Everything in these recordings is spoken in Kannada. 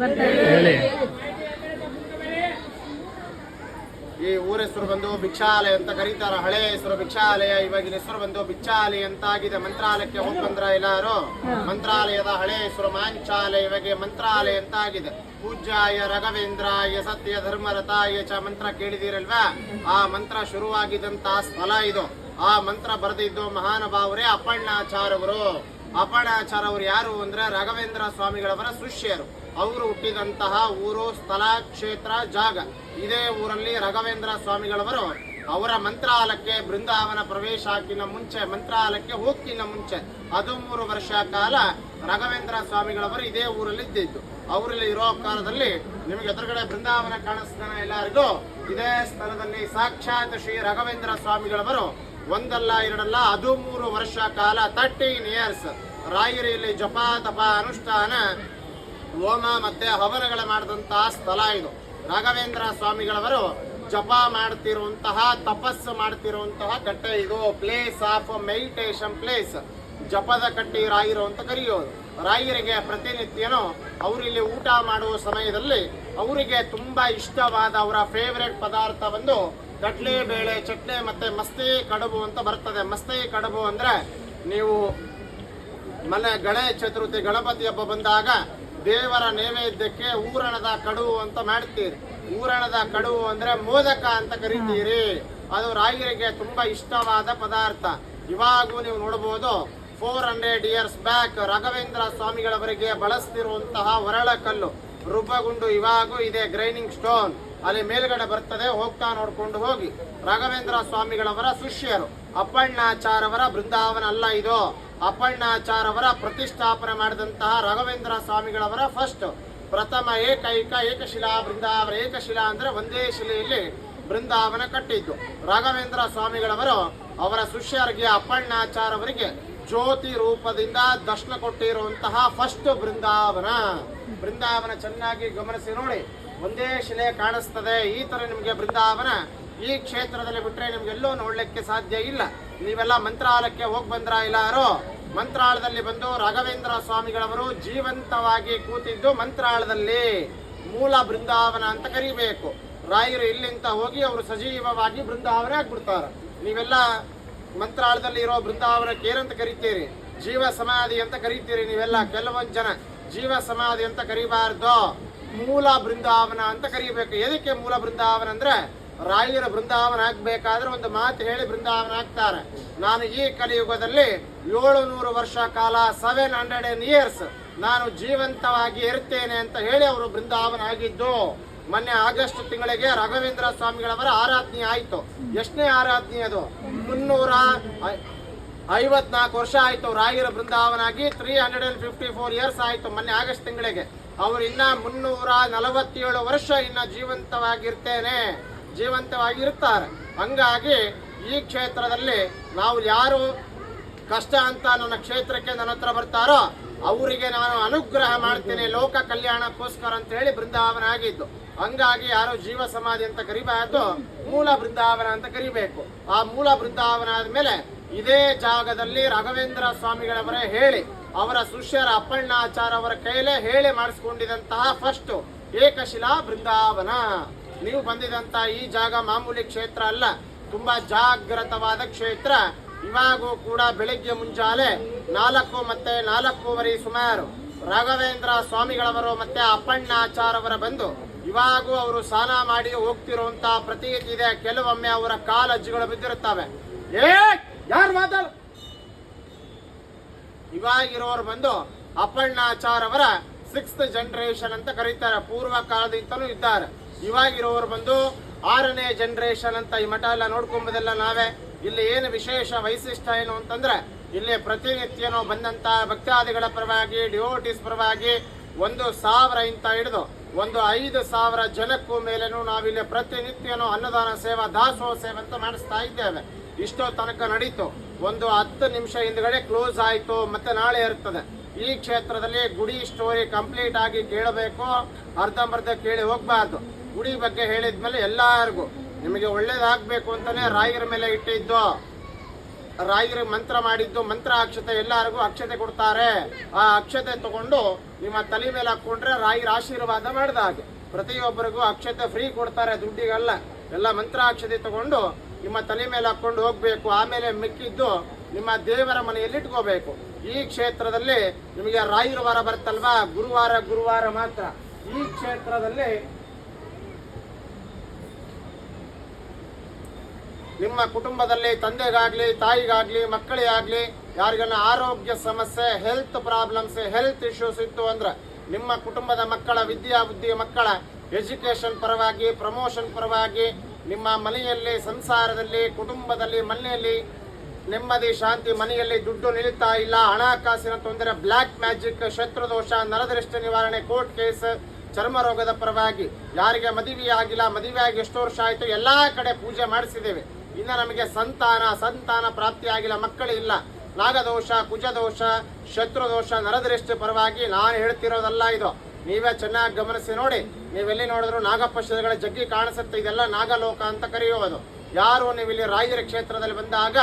ಹೇಳಿ. ಈ ಊರ ಹೆಸರು ಬಂದು ಭಿಕ್ಷಾಲಯ ಅಂತ ಕರೀತಾರ. ಹಳೆ ಹೆಸರು ಭಿಕ್ಷಾಲಯ, ಇವಾಗಿನ ಹೆಸರು ಬಂದು ಬಿಚ್ಚಾಲಯ ಅಂತ ಆಗಿದೆ. ಮಂತ್ರಾಲಯಕ್ಕೆ ಹೋಗಿ ಬಂದ್ರ ಎಲ್ಲಾರು? ಮಂತ್ರಾಲಯದ ಹಳೆ ಹೆಸರು ಮಾಂಚಾಲಯ, ಇವಾಗ ಮಂತ್ರಾಲಯ ಅಂತ ಆಗಿದೆ. ಪೂಜ್ಯಾಯ ರಾಘವೇಂದ್ರಾಯ ಸತ್ಯ ಧರ್ಮರತಾಯ ಚ ಮಂತ್ರ ಕೇಳಿದಿರಲ್ವಾ? ಆ ಮಂತ್ರ ಶುರುವಾಗಿದ್ದಂತ ಸ್ಥಳ ಇದು. ಆ ಮಂತ್ರ ಬರೆದಿದ್ದು ಮಹಾನುಭಾವರೇ ಅಪ್ಪಣ್ಣಾಚಾರ್ಯವರು. ಅಪ್ಪಣ್ಣಾಚಾರ್ಯವರು ಯಾರು ಅಂದ್ರೆ ರಾಘವೇಂದ್ರ ಸ್ವಾಮಿಗಳವರ ಶಿಷ್ಯರು. ಅವರು ಹುಟ್ಟಿದಂತಹ ಊರು, ಸ್ಥಳ, ಕ್ಷೇತ್ರ, ಜಾಗ ಇದೇ ಊರಲ್ಲಿ ರಾಘವೇಂದ್ರ ಸ್ವಾಮಿಗಳವರು ಅವರ ಮಂತ್ರಾಲಯಕ್ಕೆ ಬೃಂದಾವನ ಪ್ರವೇಶ ಹಾಕಿನ ಮುಂಚೆ, ಮಂತ್ರಾಲಯಕ್ಕೆ ಹೋಗ್ಕಿನ ಮುಂಚೆ 13 ವರ್ಷ ಕಾಲ ರಾಘವೇಂದ್ರ ಸ್ವಾಮಿಗಳವರು ಇದೇ ಊರಲ್ಲಿ ಇದ್ದಿದ್ದು. ಅವರಲ್ಲಿ ಇರೋ ಕಾಲದಲ್ಲಿ ನಿಮಗೆ ಎದುರುಗಡೆ ಬೃಂದಾವನ ಕಾಣಿಸ್ತಾನೆ ಎಲ್ಲರಿಗೂ. ಇದೇ ಸ್ಥಳದಲ್ಲಿ ಸಾಕ್ಷಾತ್ ಶ್ರೀ ರಾಘವೇಂದ್ರ ಸ್ವಾಮಿಗಳವರು ಒಂದಲ್ಲ ಎರಡಲ್ಲ 13 ವರ್ಷ ಕಾಲ 13 ಇಯರ್ಸ್ ರಾಯರಿಯಲ್ಲಿ ಜಪ ತಪ ಅನುಷ್ಠಾನ ಹೋಮ ಮತ್ತೆ ಹವನಗಳ ಮಾಡಿದಂತಹ ಸ್ಥಳ ಇದು. ರಾಘವೇಂದ್ರ ಸ್ವಾಮಿಗಳವರು ಜಪ ಮಾಡ್ತಿರುವಂತಹ, ತಪಸ್ಸು ಮಾಡ್ತಿರುವಂತಹ ಕಟ್ಟೆ ಇದು. ಪ್ಲೇಸ್ ಆಫ್ ಮೆಡಿಟೇಷನ್ ಪ್ಲೇಸ್, ಜಪದ ಕಟ್ಟಿ ರಾಯರು ಅಂತ ಕರೆಯೋದು. ರಾಯರಿಗೆ ಪ್ರತಿನಿತ್ಯನೂ ಅವರಿಲ್ಲಿ ಊಟ ಮಾಡುವ ಸಮಯದಲ್ಲಿ ಅವರಿಗೆ ತುಂಬಾ ಇಷ್ಟವಾದ ಅವರ ಫೇವರೇಟ್ ಪದಾರ್ಥ ಬಂದು ಕಡ್ಲೆ ಬೇಳೆ ಚಟ್ನಿ ಮತ್ತೆ ಮಸ್ತಿ ಕಡುಬು ಅಂತ ಬರ್ತದೆ. ಮಸ್ತಿ ಕಡುಬು ಅಂದ್ರೆ ನೀವು ಗಣೇಶ ಚತುರ್ಥಿ ಗಣಪತಿ ಹಬ್ಬ ಬಂದಾಗ ದೇವರ ನೈವೇದ್ಯಕ್ಕೆ ಊರಣದ ಕಡುವು ಅಂತ ಮಾಡ್ತೀರಿ. ಊರಣದ ಕಡುವು ಅಂದ್ರೆ ಮೋದಕ ಅಂತ ಕರಿತೀರಿ. ಅದು ರಾಯರಿಗೆ ತುಂಬಾ ಇಷ್ಟವಾದ ಪದಾರ್ಥ. ಇವಾಗೂ ನೀವು ನೋಡಬಹುದು 400 ಇಯರ್ಸ್ ಬ್ಯಾಕ್ ರಾಘವೇಂದ್ರ ಸ್ವಾಮಿಗಳವರಿಗೆ ಬಳಸ್ತಿರುವಂತಹ ಒರಳಕಲ್ಲು ರುಬ್ಬಗುಂಡು ಇವಾಗೂ ಇದೆ. ಗ್ರೈಂಡಿಂಗ್ ಸ್ಟೋನ್ ಅಲ್ಲಿ ಮೇಲ್ಗಡೆ ಬರ್ತದೆ, ಹೋಗ್ತಾ ನೋಡ್ಕೊಂಡು ಹೋಗಿ. ರಾಘವೇಂದ್ರ ಸ್ವಾಮಿಗಳವರ ಶಿಷ್ಯರು. ಅಪ್ಪಣ್ಣಾಚಾರ್ಯವರ ಬೃಂದಾವನ ಅಲ್ಲ ಇದು. ಅಪ್ಪಣ್ಣಾಚಾರ್ಯವರ ಪ್ರತಿಷ್ಠಾಪನೆ ಮಾಡಿದಂತಹ ರಾಘವೇಂದ್ರ ಸ್ವಾಮಿಗಳವರ ಪ್ರಥಮ ಏಕಶಿಲಾ ಬೃಂದಾವನ. ಏಕಶಿಲಾ ಅಂದ್ರೆ ಒಂದೇ ಶಿಲೆಯಲ್ಲಿ ಬೃಂದಾವನ ಕಟ್ಟಿದ್ದು. ರಾಘವೇಂದ್ರ ಸ್ವಾಮಿಗಳವರು ಅವರ ಶಿಷ್ಯರಿಗೆ ಅಪ್ಪಣ್ಣಾಚಾರ್ಯವರಿಗೆ ಜ್ಯೋತಿ ರೂಪದಿಂದ ದರ್ಶನ ಕೊಟ್ಟಿರುವಂತಹ ಬೃಂದಾವನ ಚೆನ್ನಾಗಿ ಗಮನಿಸಿ ನೋಡಿ. ಒಂದೇ ಶಿಲೆ ಕಾಣಿಸ್ತದೆ. ಈ ತರ ನಿಮಗೆ ಬೃಂದಾವನ ಈ ಕ್ಷೇತ್ರದಲ್ಲಿ ಬಿಟ್ರೆ ನಿಮ್ಗೆಲ್ಲೂ ನೋಡ್ಲಿಕ್ಕೆ ಸಾಧ್ಯ ಇಲ್ಲ. ನೀವೆಲ್ಲ ಮಂತ್ರಾಲಯಕ್ಕೆ ಹೋಗಿ ಬಂದ್ರ ಇಲ್ಲಾರೋ? ಮಂತ್ರಾಲಯದಲ್ಲಿ ಬಂದು ರಾಘವೇಂದ್ರ ಸ್ವಾಮಿಗಳವರು ಜೀವಂತವಾಗಿ ಕೂತಿದ್ದು ಮಂತ್ರಾಲಯದಲ್ಲಿ. ಮೂಲ ಬೃಂದಾವನ ಅಂತ ಕರಿಬೇಕು. ರಾಯರು ಇಲ್ಲಿಂದ ಹೋಗಿ ಅವರು ಸಜೀವವಾಗಿ ಬೃಂದಾವನ ಆಗ್ಬಿಡ್ತಾರೆ. ನೀವೆಲ್ಲ ಮಂತ್ರಾಲಯದಲ್ಲಿ ಇರೋ ಬೃಂದಾವನಕ್ಕೆ ಏನಂತ ಕರಿತೀರಿ? ಜೀವ ಸಮಾಧಿ ಅಂತ ಕರಿತೀರಿ ನೀವೆಲ್ಲ. ಕೆಲವೊಂದು ಜನ ಜೀವ ಸಮಾಧಿ ಅಂತ ಕರಿಬಾರ್ದು, ಮೂಲ ಬೃಂದಾವನ ಅಂತ ಕರಿಬೇಕು. ಎದಕ್ಕೆ ಮೂಲ ಬೃಂದಾವನ ಅಂದ್ರೆ ರಾಯರ ಬೃಂದಾವನ ಆಗ್ಬೇಕಾದ್ರೆ ಒಂದು ಮಾತು ಹೇಳಿ ಬೃಂದಾವನ ಆಗ್ತಾರೆ. ನಾನು ಈ ಕಲಿಯುಗದಲ್ಲಿ 700 ವರ್ಷ ಕಾಲ 700 ಇಯರ್ಸ್ ನಾನು ಜೀವಂತವಾಗಿ ಇರ್ತೇನೆ ಅಂತ ಹೇಳಿ ಅವರು ಬೃಂದಾವನ ಆಗಿದ್ದು. ಮೊನ್ನೆ ಆಗಸ್ಟ್ ತಿಂಗಳಿಗೆ ರಾಘವೇಂದ್ರ ಸ್ವಾಮಿಗಳವರ ಆರಾಧನೆ ಆಯ್ತು. ಎಷ್ಟನೇ ಆರಾಧನೆ ಅದು? 354 ವರ್ಷ ಆಯ್ತು ರಾಯರ ಬೃಂದಾವನ ಆಗಿ. 354 ಇಯರ್ಸ್ ಆಯ್ತು ಮೊನ್ನೆ ಆಗಸ್ಟ್ ತಿಂಗಳಿಗೆ. ಅವರು ಇನ್ನ 347 ವರ್ಷ ಇನ್ನ ಜೀವಂತವಾಗಿರ್ತಾರೆ. ಹಂಗಾಗಿ ಈ ಕ್ಷೇತ್ರದಲ್ಲಿ ನಾವು ಯಾರು ಕಷ್ಟ ಅಂತ ನನ್ನ ಕ್ಷೇತ್ರಕ್ಕೆ ನನ್ನ ಹತ್ರ ಬರ್ತಾರೋ ಅವರಿಗೆ ನಾನು ಅನುಗ್ರಹ ಮಾಡ್ತೇನೆ ಲೋಕ ಕಲ್ಯಾಣಕ್ಕೋಸ್ಕರ ಅಂತ ಹೇಳಿ ಬೃಂದಾವನ ಆಗಿದ್ದು. ಹಂಗಾಗಿ ಯಾರು ಜೀವ ಸಮಾಧಿ ಅಂತ ಕರಿಬಾರ್ದು, ಮೂಲ ಬೃಂದಾವನ ಅಂತ ಕರಿಬೇಕು. ಆ ಮೂಲ ಬೃಂದಾವನ ಆದ್ಮೇಲೆ ಇದೇ ಜಾಗದಲ್ಲಿ ರಾಘವೇಂದ್ರ ಸ್ವಾಮಿಗಳವರೇ ಹೇಳಿ ಅವರ ಶಿಷ್ಯರ ಅಪ್ಪಣ್ಣಾಚಾರ್ಯವರ ಕೈಲೇ ಹೇಳಿ ಮಾಡಿಸ್ಕೊಂಡಿದಂತಹ ಏಕಶಿಲಾ ಬೃಂದಾವನ. ನೀವು ಬಂದಿದಂತ ಈ ಜಾಗ ಮಾಮೂಲಿ ಕ್ಷೇತ್ರ ಅಲ್ಲ, ತುಂಬಾ ಜಾಗೃತವಾದ ಕ್ಷೇತ್ರ. ಇವಾಗೂ ಕೂಡ ಬೆಳಿಗ್ಗೆ ಮುಂಜಾನೆ 4 ಮತ್ತೆ 4:15 ಸುಮಾರು ರಾಘವೇಂದ್ರ ಸ್ವಾಮಿಗಳವರು ಮತ್ತೆ ಅಪ್ಪಣ್ಣಾಚಾರ್ಯವರ ಬಂದು ಇವಾಗೂ ಅವರು ಸ್ನಾನ ಮಾಡಿ ಹೋಗ್ತಿರುವಂತಹ ಪ್ರತೀತಿ ಇದೆ. ಕೆಲವೊಮ್ಮೆ ಅವರ ಕಾಲಜ್ಜಿಗಳು ಬಿದ್ದಿರುತ್ತವೆ. ಯಾರು ಮಾತಾಡ ಇವಾಗಿರೋರು ಬಂದು ಅಪ್ಪಣ್ಣಾಚಾರ್ಯವರ 6th ಜನರೇಷನ್ ಅಂತ ಕರೀತಾರೆ. ಪೂರ್ವ ಕಾಲದಿಂದಲೂ ಇದ್ದಾರೆ. ಇವಾಗಿರೋರು ಬಂದು 6ನೇ ಜನರೇಷನ್ ಅಂತ. ಈ ಮಠ ಎಲ್ಲ ನೋಡ್ಕೊಂಬುದೆಲ್ಲ ನಾವೇ. ಇಲ್ಲಿ ಏನು ವಿಶೇಷ ವೈಶಿಷ್ಟ್ಯ ಏನು ಅಂತಂದ್ರೆ ಇಲ್ಲಿ ಪ್ರತಿನಿತ್ಯನೂ ಬಂದಂತ ಭಕ್ತಾದಿಗಳ ಪರವಾಗಿ, ಡಿವೋಟಿಸ್ ಪರವಾಗಿ 1,000 ಇಂತ ಹಿಡಿದು 5,000 ಜನಕ್ಕೂ ಮೇಲೇನು ನಾವಿಲ್ಲಿ ಪ್ರತಿನಿತ್ಯನೂ ಅನ್ನದಾನ ಸೇವಾ, ದಾಸೋಹ ಸೇವೆ ಅಂತ ಮಾಡಿಸ್ತಾ ಇದ್ದೇವೆ. ಇಷ್ಟೋ ತನಕ ನಡೀತು. 10 ನಿಮಿಷ ಹಿಂದ್ಗಡೆ ಕ್ಲೋಸ್ ಆಯ್ತು. ಮತ್ತೆ ನಾಳೆ ಇರ್ತದೆ. ಈ ಕ್ಷೇತ್ರದಲ್ಲಿ ಗುಡಿ ಸ್ಟೋರಿ ಕಂಪ್ಲೀಟ್ ಆಗಿ ಕೇಳಬೇಕು, ಅರ್ಧಂಬರ್ಧ ಕೇಳಿ ಹೋಗ್ಬಾರ್ದು. ಗುಡಿ ಬಗ್ಗೆ ಹೇಳಿದ್ಮೇಲೆ ಎಲ್ಲಾರ್ಗು ನಿಮಗೆ ಒಳ್ಳೇದಾಗಬೇಕು ಅಂತಾನೆ ರಾಯರ ಮೇಲೆ ಇಟ್ಟಿದ್ದು. ರಾಯರು ಮಂತ್ರ ಮಾಡಿದ್ದು ಮಂತ್ರ ಅಕ್ಷತೆ ಎಲ್ಲರಿಗೂ ಅಕ್ಷತೆ ಕೊಡ್ತಾರೆ. ಆ ಅಕ್ಷತೆ ತಗೊಂಡು ನಿಮ್ಮ ತಲೆ ಮೇಲೆ ಹಾಕೊಂಡ್ರೆ ರಾಯರ ಆಶೀರ್ವಾದ ಮಾಡಿದ ಹಾಗೆ. ಪ್ರತಿಯೊಬ್ಬರಿಗೂ ಅಕ್ಷತೆ ಫ್ರೀ ಕೊಡ್ತಾರೆ, ದುಡ್ಡಿಗಲ್ಲ. ಎಲ್ಲ ಮಂತ್ರ ಅಕ್ಷತೆ ತಗೊಂಡು ನಿಮ್ಮ ತಲೆ ಮೇಲೆ ಹಾಕೊಂಡು ಹೋಗ್ಬೇಕು. ಆಮೇಲೆ ಮಿಕ್ಕಿದ್ದು ನಿಮ್ಮ ದೇವರ ಮನೆಯಲ್ಲಿ ಇಟ್ಕೋಬೇಕು. ಈ ಕ್ಷೇತ್ರದಲ್ಲಿ ನಿಮಗೆ ರಾಯರ ವಾರ ಬರುತ್ತಲ್ವಾ, ಗುರುವಾರ ಮಾತ್ರ ಈ ಕ್ಷೇತ್ರದಲ್ಲಿ ನಿಮ್ಮ ಕುಟುಂಬದಲ್ಲಿ ತಂದೆಗಾಗ್ಲಿ ತಾಯಿಗಾಗ್ಲಿ ಮಕ್ಕಳಿಗಾಗ್ಲಿ ಯಾರಿಗನ್ನ ಆರೋಗ್ಯ ಸಮಸ್ಯೆ, ಹೆಲ್ತ್ ಪ್ರಾಬ್ಲಮ್ಸ್, ಹೆಲ್ತ್ ಇಶ್ಯೂಸ್ ಇತ್ತು ಅಂದ್ರೆ ನಿಮ್ಮ ಕುಟುಂಬದ ಮಕ್ಕಳ ವಿದ್ಯಾಬುದ್ಧಿ, ಮಕ್ಕಳ ಎಜುಕೇಶನ್ ಪರವಾಗಿ, ಪ್ರಮೋಷನ್ ಪರವಾಗಿ, ನಿಮ್ಮ ಮನೆಯಲ್ಲಿ, ಸಂಸಾರದಲ್ಲಿ, ಕುಟುಂಬದಲ್ಲಿ, ಮನೆಯಲ್ಲಿ ನೆಮ್ಮದಿ ಶಾಂತಿ, ಮನೆಯಲ್ಲಿ ದುಡ್ಡು ನಿಲ್ತಾ ಇಲ್ಲ, ಹಣಕಾಸಿನ ತೊಂದರೆ, ಬ್ಲ್ಯಾಕ್ ಮ್ಯಾಜಿಕ್, ಶತ್ರುದೋಷ, ನರದೃಷ್ಟಿ ನಿವಾರಣೆ, ಕೋರ್ಟ್ ಕೇಸ್, ಚರ್ಮ ರೋಗದ ಪರವಾಗಿ, ಯಾರಿಗೆ ಮದುವೆ ಆಗಿಲ್ಲ, ಮದುವೆ ಆಗಿ ಎಷ್ಟು ವರ್ಷ ಆಯ್ತು, ಎಲ್ಲಾ ಕಡೆ ಪೂಜೆ ಮಾಡಿಸಿದ್ದೇವೆ. ಇನ್ನು ನಮಗೆ ಸಂತಾನ ಪ್ರಾಪ್ತಿ ಆಗಿಲ್ಲ, ಮಕ್ಕಳಿಲ್ಲ, ನಾಗದೋಷ, ಕುಜದೋಷ, ಶತ್ರುದೋಷ, ನರದೃಷ್ಟಿ ಪರವಾಗಿ ನಾನು ಹೇಳ್ತಿರೋದಲ್ಲ ಇದು. ನೀವೇ ಚೆನ್ನಾಗಿ ಗಮನಿಸಿ ನೋಡಿ. ನೀವೆಲ್ಲಿ ನೋಡಿದ್ರು ನಾಗಪಕ್ಷಗಳ ಜಗ್ಗಿ ಕಾಣಿಸುತ್ತೆ. ಇದೆಲ್ಲ ನಾಗಲೋಕ ಅಂತ ಕರೆಯುವುದು. ಯಾರು ನೀವಿಲ್ಲಿ ರಾಯರ ಕ್ಷೇತ್ರದಲ್ಲಿ ಬಂದಾಗ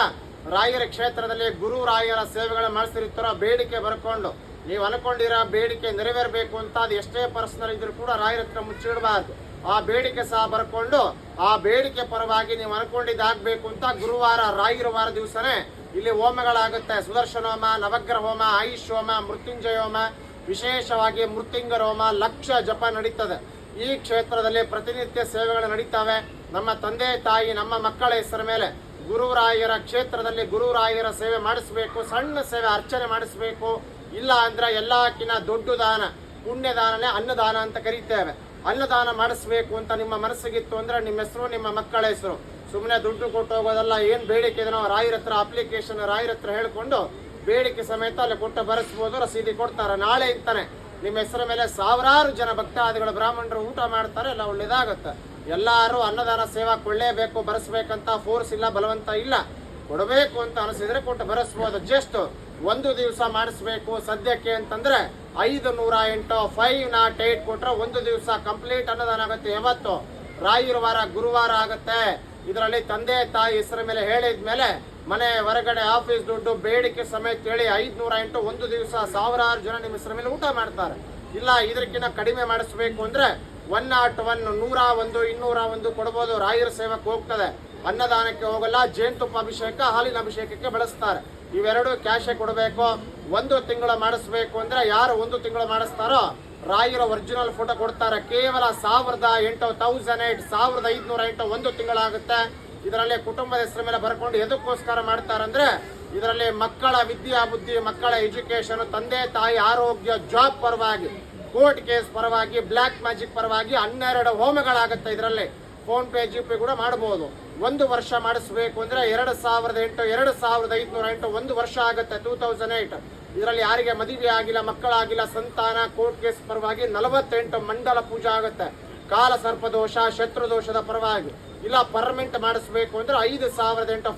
ರಾಯರ ಕ್ಷೇತ್ರದಲ್ಲಿ ಗುರು ರಾಯರ ಸೇವೆಗಳು ಮಾಡಿಸಿರ್ತಾರೋ ಬೇಡಿಕೆ ಬರ್ಕೊಂಡು ನೀವು ಅನ್ಕೊಂಡಿರೋ ಬೇಡಿಕೆ ನೆರವೇರಬೇಕು ಅಂತ ಅದು ಎಷ್ಟೇ ಪರ್ಸನಲ್ ಇದ್ರೂ ಕೂಡ ರಾಯರ ಹತ್ರ ಮುಚ್ಚಿಡಬಾರ್ದು. ಆ ಬೇಡಿಕೆ ಸಹ ಬರ್ಕೊಂಡು ಆ ಬೇಡಿಕೆ ಪರವಾಗಿ ನೀವು ಅನ್ಕೊಂಡಿದ್ದಾಗಬೇಕು ಅಂತ ಗುರುವಾರ ರಾಯರ ವಾರ ದಿವಸನೇ ಇಲ್ಲಿ ಹೋಮಗಳಾಗುತ್ತೆ. ಸುದರ್ಶನ ಹೋಮ, ನವಗ್ರಹ ಹೋಮ, ಆಯುಷ್ ಹೋಮ, ಮೃತ್ಯುಂಜಯ ಹೋಮ, ವಿಶೇಷವಾಗಿ ಮೃತ್ಯುಂಗರ ಹೋಮ, ಲಕ್ಷ ಜಪ ನಡೀತದೆ. ಈ ಕ್ಷೇತ್ರದಲ್ಲಿ ಪ್ರತಿನಿತ್ಯ ಸೇವೆಗಳು ನಡೀತವೆ. ನಮ್ಮ ತಂದೆ ತಾಯಿ ನಮ್ಮ ಮಕ್ಕಳ ಹೆಸರ ಮೇಲೆ ಗುರುರಾಯರ ಕ್ಷೇತ್ರದಲ್ಲಿ ಗುರುರಾಯರ ಸೇವೆ ಮಾಡಿಸ್ಬೇಕು. ಸಣ್ಣ ಸೇವೆ ಅರ್ಚನೆ ಮಾಡಿಸ್ಬೇಕು. ಇಲ್ಲ ಅಂದ್ರೆ ಎಲ್ಲಕ್ಕಿಂತ ದೊಡ್ಡ ದಾನ ಪುಣ್ಯದಾನನೇ ಅನ್ನದಾನ ಅಂತ ಕರೀತೇವೆ. ಅನ್ನದಾನ ಮಾಡಿಸ್ಬೇಕು ಅಂತ ನಿಮ್ಮ ಮನಸ್ಸಿಗಿತ್ತು ಅಂದ್ರೆ ನಿಮ್ಮ ಹೆಸರು, ನಿಮ್ಮ ಮಕ್ಕಳ ಹೆಸರು, ಸುಮ್ಮನೆ ದುಡ್ಡು ಕೊಟ್ಟು ಹೋಗೋದಲ್ಲ. ಏನ್ ಬೇಡಿಕೆ ಇದೆ ನಾವು ರಾಯರ ಹತ್ರ ಅಪ್ಲಿಕೇಶನ್ ರಾಯರ ಹತ್ರ ಹೇಳ್ಕೊಂಡು ಬೇಡಿಕೆ ಸಮೇತ ಅಲ್ಲಿ ಕೊಟ್ಟು ಬರೆಸ್ಬೋದು. ರಸೀದಿ ಕೊಡ್ತಾರೆ. ನಾಳೆ ಇಂತಾನೆ ನಿಮ್ಮ ಹೆಸರ ಮೇಲೆ ಸಾವಿರಾರು ಜನ ಭಕ್ತಾದಿಗಳು ಬ್ರಾಹ್ಮಣರು ಊಟ ಮಾಡ್ತಾರೆ. ಎಲ್ಲ ಒಳ್ಳೇದಾಗುತ್ತೆ. ಎಲ್ಲರೂ ಅನ್ನದಾನ ಸೇವಾ ಕೊಳ್ಳೇಬೇಕು, ಬರೆಸ್ಬೇಕಂತ ಫೋರ್ಸ್ ಇಲ್ಲ, ಬಲವಂತ ಇಲ್ಲ. ಕೊಡಬೇಕು ಅಂತ ಅನಿಸಿದ್ರೆ ಕೊಟ್ಟು ಬರೆಸ್ಬೋದು. ಜಸ್ಟ್ ಒಂದು ದಿವಸ ಮಾಡಿಸ್ಬೇಕು ಸದ್ಯಕ್ಕೆ ಅಂತಂದ್ರೆ 508 508 ಕೊಟ್ರೆ ಒಂದು ದಿವಸ ಕಂಪ್ಲೀಟ್ ಅನ್ನದಾನ ಆಗುತ್ತೆ. ಯಾವತ್ತು ರಾಯರ ವಾರ ಗುರುವಾರ ಆಗುತ್ತೆ. ಇದರಲ್ಲಿ ತಂದೆ ತಾಯಿ ಹೆಸರ ಮೇಲೆ ಹೇಳಿದ್ಮೇಲೆ ಮನೆ ಹೊರಗಡೆ ಆಫೀಸ್ ದುಡ್ಡು ಬೇಡಿಕೆ ಸಮೇತ ಹೇಳಿ 508 ಒಂದು ದಿವಸ ಸಾವಿರಾರು ಜನ ನಿಮ್ಮ ಹೆಸರ ಮೇಲೆ ಊಟ ಮಾಡ್ತಾರೆ. ಇಲ್ಲ ಇದಕ್ಕಿಂತ ಕಡಿಮೆ ಮಾಡಿಸ್ಬೇಕು ಅಂದ್ರೆ 101 101 201 ಕೊಡ್ಬೋದು. ರಾಯರ ಸೇವಕ್ಕೆ ಹೋಗ್ತದೆ. ಅನ್ನದಾನಕ್ಕೆ ಹೋಗಲ್ಲ. ಜೇನುತುಪ್ಪ ಅಭಿಷೇಕ, ಹಾಲಿನ ಅಭಿಷೇಕಕ್ಕೆ ಬಳಸ್ತಾರೆ. ಇವೆರಡು ಕ್ಯಾಶೇ ಕೊಡಬೇಕು. 1 ತಿಂಗಳು ಮಾಡಿಸ್ಬೇಕು ಅಂದ್ರೆ ಯಾರು 1 ತಿಂಗಳು ಮಾಡಿಸ್ತಾರೋ ರಾಯರ ಒರಿಜಿನಲ್ ಫೋಟೋ ಕೊಡ್ತಾರೆ. ಕೇವಲ 1508 1 ತಿಂಗಳಾಗುತ್ತೆ. ಇದರಲ್ಲಿ ಕುಟುಂಬದ ಹೆಸರ ಮೇಲೆ ಬರ್ಕೊಂಡು ಎದಕ್ಕೋಸ್ಕರ ಮಾಡ್ತಾರಂದ್ರೆ ಇದರಲ್ಲಿ ಮಕ್ಕಳ ವಿದ್ಯಾ ಬುದ್ಧಿ, ಮಕ್ಕಳ ಎಜುಕೇಶನ್, ತಂದೆ ತಾಯಿ ಆರೋಗ್ಯ, ಜಾಬ್ ಪರವಾಗಿ, ಕೋರ್ಟ್ ಕೇಸ್ ಪರವಾಗಿ, ಬ್ಲ್ಯಾಕ್ ಮ್ಯಾಜಿಕ್ ಪರವಾಗಿ 12 ಹೋಮಗಳಾಗುತ್ತೆ. ಇದರಲ್ಲಿ ಫೋನ್ ಪೇ ಜಿಪೇ ಕೂಡ ಮಾಡಬಹುದು. 1 ವರ್ಷ ಮಾಡಿಸ್ಬೇಕು ಅಂದ್ರೆ 2008 2508 1 ವರ್ಷ ಆಗುತ್ತೆ. 2008 ಇದರಲ್ಲಿ ಯಾರಿಗೆ ಮದುವೆ ಆಗಿಲ್ಲ, ಮಕ್ಕಳಾಗಿಲ್ಲ, ಸಂತಾನ, ಕೋರ್ಟ್ ಕೇಸ್ ಪರವಾಗಿ 48 ಮಂಡಲ ಪೂಜೆ ಆಗುತ್ತೆ. ಕಾಲ ಸರ್ಪದೋಷ, ಶತ್ರುದೋಷದ ಪರವಾಗಿ. ಇಲ್ಲ ಪರ್ಮನೆಂಟ್ ಮಾಡಿಸ್ಬೇಕು ಅಂದ್ರೆ 5008